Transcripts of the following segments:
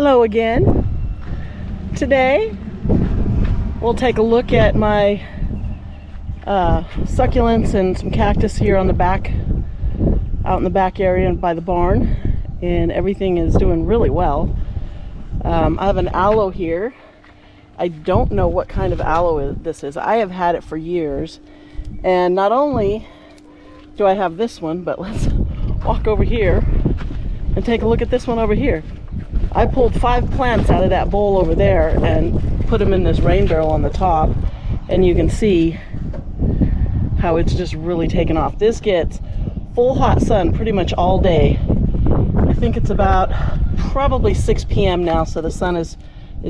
Hello again. Today we'll take a look at my succulents and some cactus here on the back, out in the back area by the barn, and everything is doing really well. I have an aloe here. I don't know what kind of aloe this is. I have had it for years, and not only do I have this one, but let's walk over here and take a look at this one over here. I pulled 5 plants out of that bowl over there and put them in this rain barrel on the top, and you can see how it's just really taken off. This gets full hot sun pretty much all day. I think it's about probably 6 p.m. now, so the sun is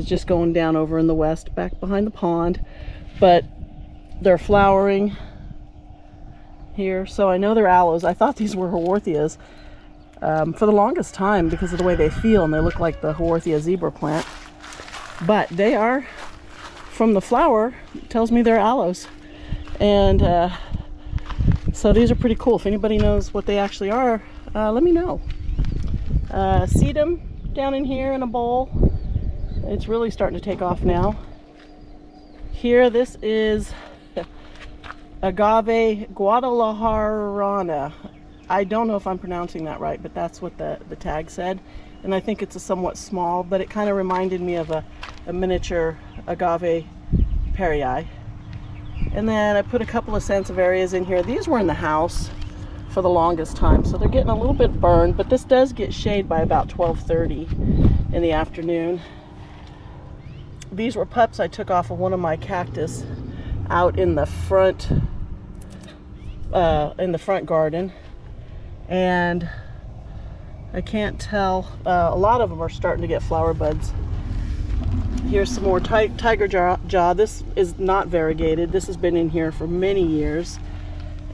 just going down over in the west, back behind the pond, but they're flowering here, so I know they're aloes. I thought these were haworthias for the longest time because of the way they feel, and they look like the haworthia zebra plant, but they are, from the flower, it tells me they're aloes. And so these are pretty cool. If anybody knows what they actually are, let me know. Sedum down in here in a bowl. It's really starting to take off now. Here, this is Agave Guadalajarana. I don't know if I'm pronouncing that right, but that's what the tag said. And I think it's a somewhat small, but it kind of reminded me of a miniature Agave perii. And then I put a couple of sansevierias in here. These were in the house for the longest time, so they're getting a little bit burned, but this does get shade by about 12:30 in the afternoon. These were pups I took off of one of my cactus out in the front garden, and I can't tell, a lot of them are starting to get flower buds. Here's some more tiger jaw. This is not variegated. This has been in here for many years,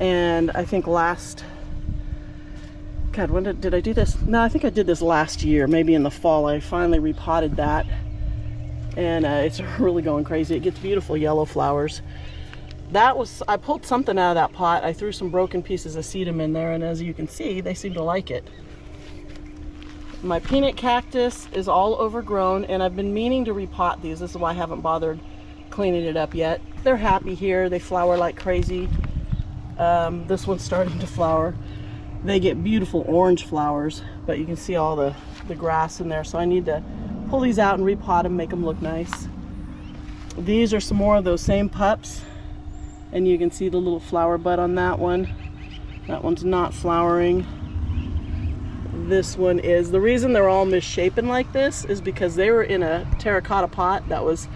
and I think when did I do this? No, I think I did this last year, maybe in the fall. I finally repotted that, and it's really going crazy. It gets beautiful yellow flowers. I pulled something out of that pot. I threw some broken pieces of sedum in there, and as you can see, they seem to like it. My peanut cactus is all overgrown, and I've been meaning to repot these. This is why I haven't bothered cleaning it up yet. They're happy here. They flower like crazy. This one's starting to flower. They get beautiful orange flowers, but you can see all the grass in there, so I need to pull these out and repot them, make them look nice. These are some more of those same pups, and you can see the little flower bud on that one. That one's not flowering. This one is. The reason they're all misshapen like this is because they were in a terracotta pot that was,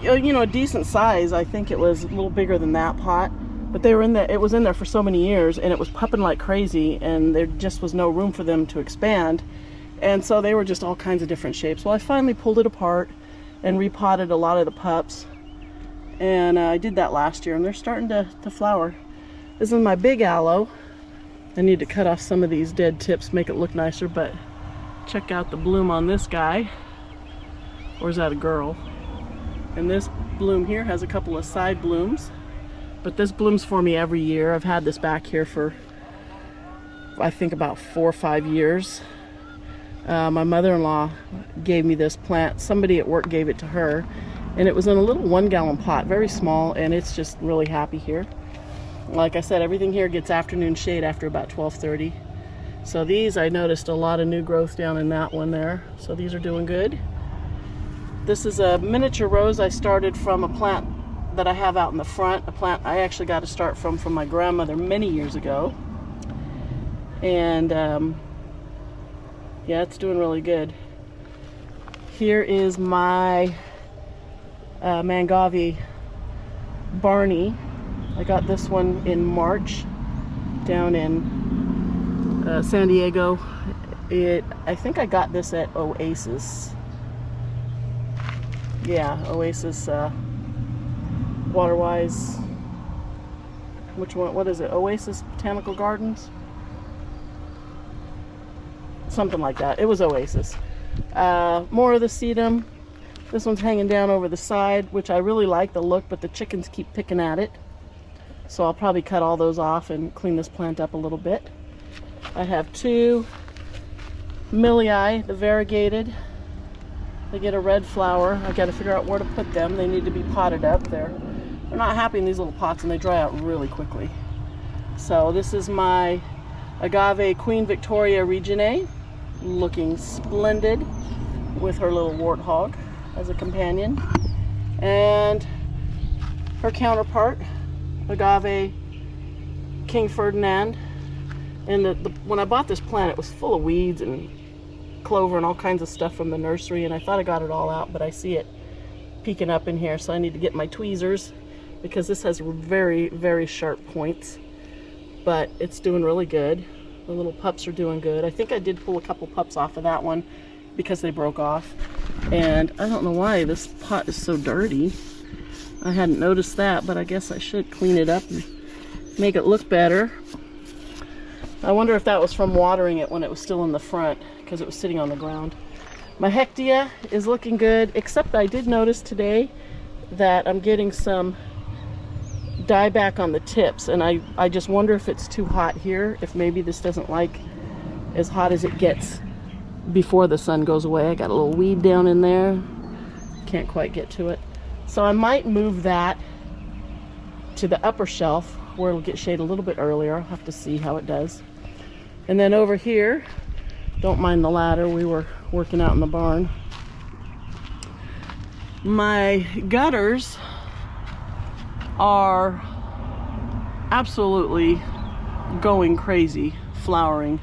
you know, a decent size. I think it was a little bigger than that pot, but they were in there. It was in there for so many years, and it was pupping like crazy, and there just was no room for them to expand, and so they were just all kinds of different shapes. Well, I finally pulled it apart and repotted a lot of the pups, and I did that last year, and they're starting to flower. This is my big aloe. I need to cut off some of these dead tips, make it look nicer, but check out the bloom on this guy. Or is that a girl? And this bloom here has a couple of side blooms, but this blooms for me every year. I've had this back here for, I think, about 4 or 5 years. My mother-in-law gave me this plant. Somebody at work gave it to her, and it was in a little 1-gallon pot, very small, and it's just really happy here. Like I said, everything here gets afternoon shade after about 12:30. So these, I noticed a lot of new growth down in that one there. So these are doing good. This is a miniature rose I started from a plant that I have out in the front. A plant I actually got to start from my grandmother many years ago. And yeah, it's doing really good. Here is my Mangave Barney. I got this one in March down in San Diego. I think I got this at Oasis. Yeah, Oasis Waterwise. Which one? What is it? Oasis Botanical Gardens? Something like that. It was Oasis. More of the sedum. This one's hanging down over the side, which I really like the look, but the chickens keep picking at it. So I'll probably cut all those off and clean this plant up a little bit. I have 2 Millii, the variegated. They get a red flower. I got to figure out where to put them. They need to be potted up. They're not happy in these little pots, and they dry out really quickly. So this is my Agave Queen Victoria Reginae, looking splendid with her little warthog as a companion. And her counterpart, Agave King Ferdinand. And when I bought this plant, it was full of weeds and clover and all kinds of stuff from the nursery, and I thought I got it all out, but I see it peeking up in here, so I need to get my tweezers because this has very, very sharp points. But it's doing really good. The little pups are doing good. I think I did pull a couple pups off of that one because they broke off. And I don't know why this pot is so dirty. I hadn't noticed that, but I guess I should clean it up and make it look better. I wonder if that was from watering it when it was still in the front, because it was sitting on the ground. My Hectia is looking good, except I did notice today that I'm getting some dieback on the tips, and I just wonder if it's too hot here, if maybe this doesn't like as hot as it gets before the sun goes away. I got a little weed down in there, can't quite get to it. So I might move that to the upper shelf where it'll get shade a little bit earlier. I'll have to see how it does. And then over here, don't mind the ladder, we were working out in the barn. My gutters are absolutely going crazy flowering.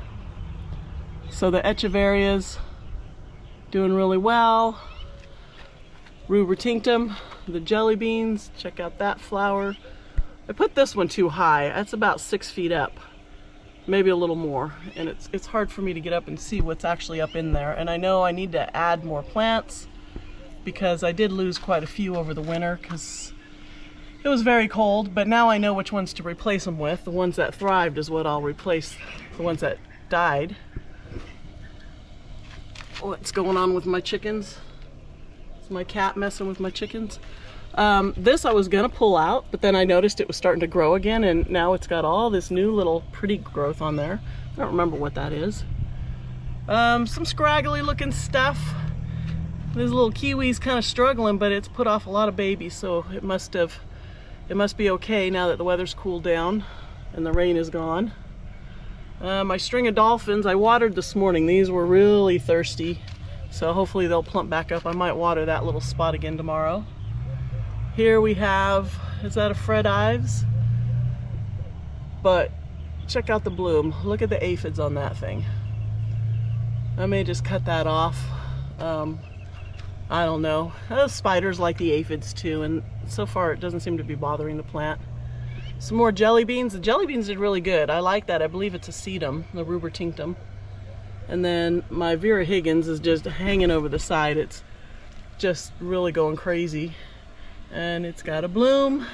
So the Echeveria's doing really well. Rubra the jelly beans, check out that flower. I put this one too high. That's about 6 feet up, maybe a little more, and it's hard for me to get up and see what's actually up in there. And I know I need to add more plants because I did lose quite a few over the winter because it was very cold, but now I know which ones to replace them with. The ones that thrived is what I'll replace the ones that died. What's going on with my chickens? Is my cat messing with my chickens? This I was gonna pull out, but then I noticed it was starting to grow again, and now it's got all this new little pretty growth on there. I don't remember what that is. Some scraggly looking stuff. This little kiwi's kind of struggling, but it's put off a lot of babies, so it must be okay now that the weather's cooled down and the rain is gone. My string of dolphins, I watered this morning. These were really thirsty, so hopefully they'll plump back up. I might water that little spot again tomorrow. Here we have, is that a Fred Ives? But check out the bloom. Look at the aphids on that thing. I may just cut that off. I don't know. Spiders like the aphids too, and so far it doesn't seem to be bothering the plant. Some more jelly beans. The jelly beans did really good. I like that. I believe it's a sedum, the Rubra tinctum. And then my Vera Higgins is just hanging over the side. It's just really going crazy. And it's got a bloom.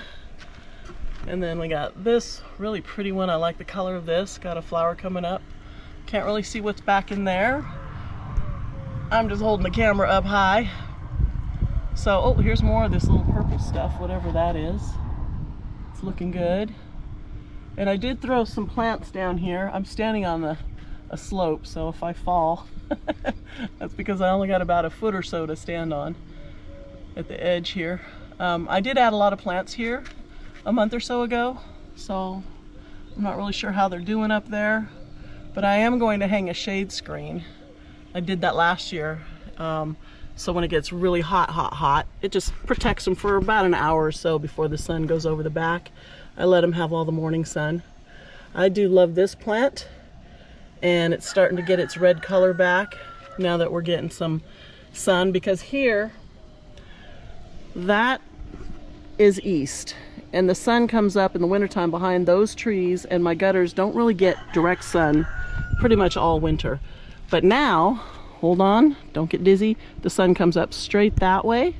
And then we got this really pretty one. I like the color of this. Got a flower coming up. Can't really see what's back in there. I'm just holding the camera up high. So, oh, here's more of this little purple stuff, whatever that is. It's looking good. And I did throw some plants down here. I'm standing on a slope, so if I fall, that's because I only got about a foot or so to stand on at the edge here. I did add a lot of plants here a month or so ago, so I'm not really sure how they're doing up there, but I am going to hang a shade screen. I did that last year, so when it gets really hot, it just protects them for about an hour or so before the sun goes over the back. I let them have all the morning sun. I do love this plant, and it's starting to get its red color back now that we're getting some sun, because here, that is east, and the sun comes up in the wintertime behind those trees, and my gutters don't really get direct sun pretty much all winter. But now, hold on, don't get dizzy, the sun comes up straight that way,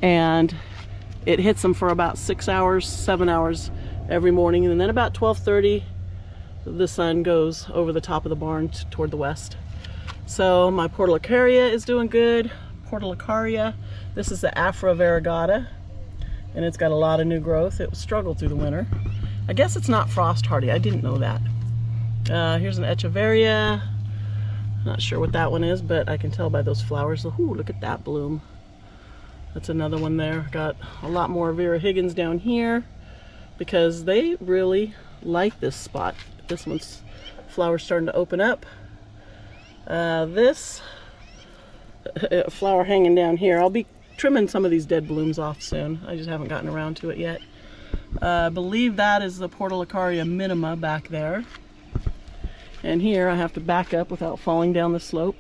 and it hits them for about 6 hours, 7 hours every morning, and then about 12:30 the sun goes over the top of the barn toward the west. So my Portulacaria is doing good. Portulacaria, this is the Afra variegata, and it's got a lot of new growth. It struggled through the winter. I guess it's not frost hardy. I didn't know that. Here's an Echeveria. Not sure what that one is, but I can tell by those flowers. Ooh, look at that bloom. That's another one there. Got a lot more Vera Higgins down here because they really like this spot. This one's flower's starting to open up. This flower hanging down here. I'll be trimming some of these dead blooms off soon. I just haven't gotten around to it yet. I believe that is the Portulacaria minima back there. And here I have to back up without falling down the slope.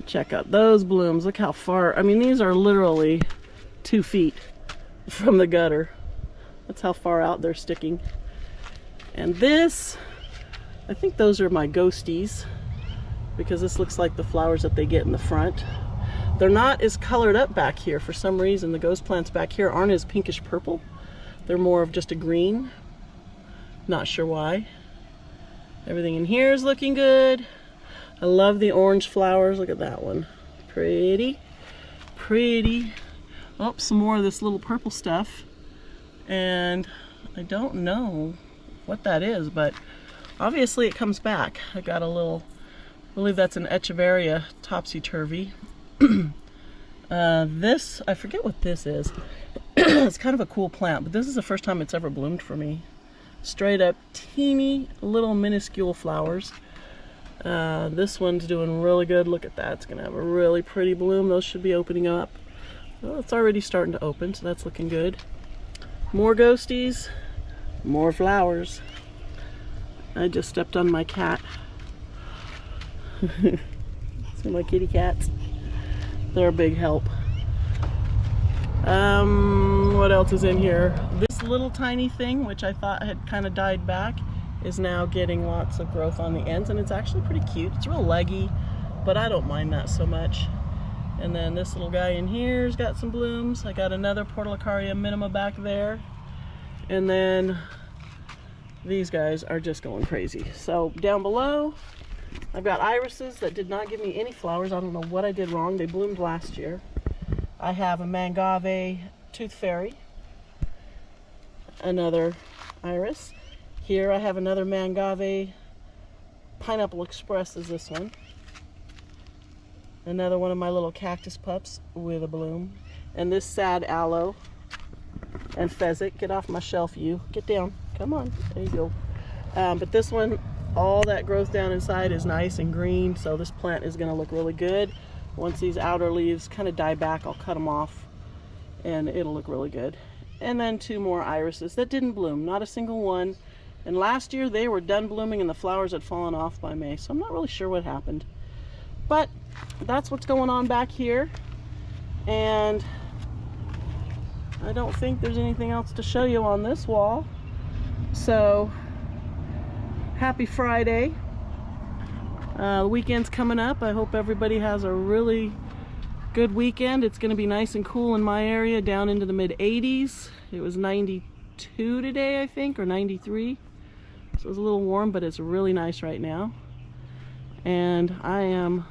Check out those blooms. Look how far. I mean, these are literally 2 feet from the gutter. That's how far out they're sticking. And this, I think those are my ghosties, because this looks like the flowers that they get in the front. They're not as colored up back here. For some reason, the ghost plants back here aren't as pinkish purple. They're more of just a green. Not sure why. Everything in here is looking good. I love the orange flowers. Look at that one. Pretty, pretty. Oh, some more of this little purple stuff. And I don't know what that is, but obviously it comes back. I got a little, I believe that's an Echeveria topsy-turvy. This, I forget what this is. It's kind of a cool plant, but this is the first time it's ever bloomed for me. Straight up teeny little minuscule flowers. This one's doing really good. Look at that. It's gonna have a really pretty bloom. Those should be opening up. Well, it's already starting to open, so that's looking good. More ghosties, more flowers. I just stepped on my cat. So my kitty cats. They're a big help. What else is in here? This little tiny thing, which I thought had kind of died back, is now getting lots of growth on the ends, and it's actually pretty cute. It's real leggy, but I don't mind that so much. And then this little guy in here's got some blooms. I got another Portulacaria minima back there. And then these guys are just going crazy. So down below, I've got irises that did not give me any flowers. I don't know what I did wrong. They bloomed last year. I have a Agave tooth fairy, another iris. Here I have another Agave Pineapple Express is this one. Another one of my little cactus pups with a bloom. And this sad aloe and pheasant. Get off my shelf, you. Get down. Come on. There you go. But this one, all that growth down inside is nice and green, so this plant is going to look really good. Once these outer leaves kind of die back, I'll cut them off and it'll look really good. And then 2 more irises that didn't bloom, not a single one. And last year they were done blooming and the flowers had fallen off by May, so I'm not really sure what happened. But that's what's going on back here. And I don't think there's anything else to show you on this wall. So happy Friday. The weekend's coming up. I hope everybody has a really good weekend. It's going to be nice and cool in my area, down into the mid 80s. It was 92 today, I think, or 93. So it was a little warm, but it's really nice right now. And I am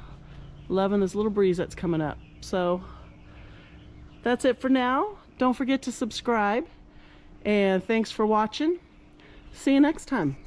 loving this little breeze that's coming up. So that's it for now. Don't forget to subscribe. And thanks for watching. See you next time.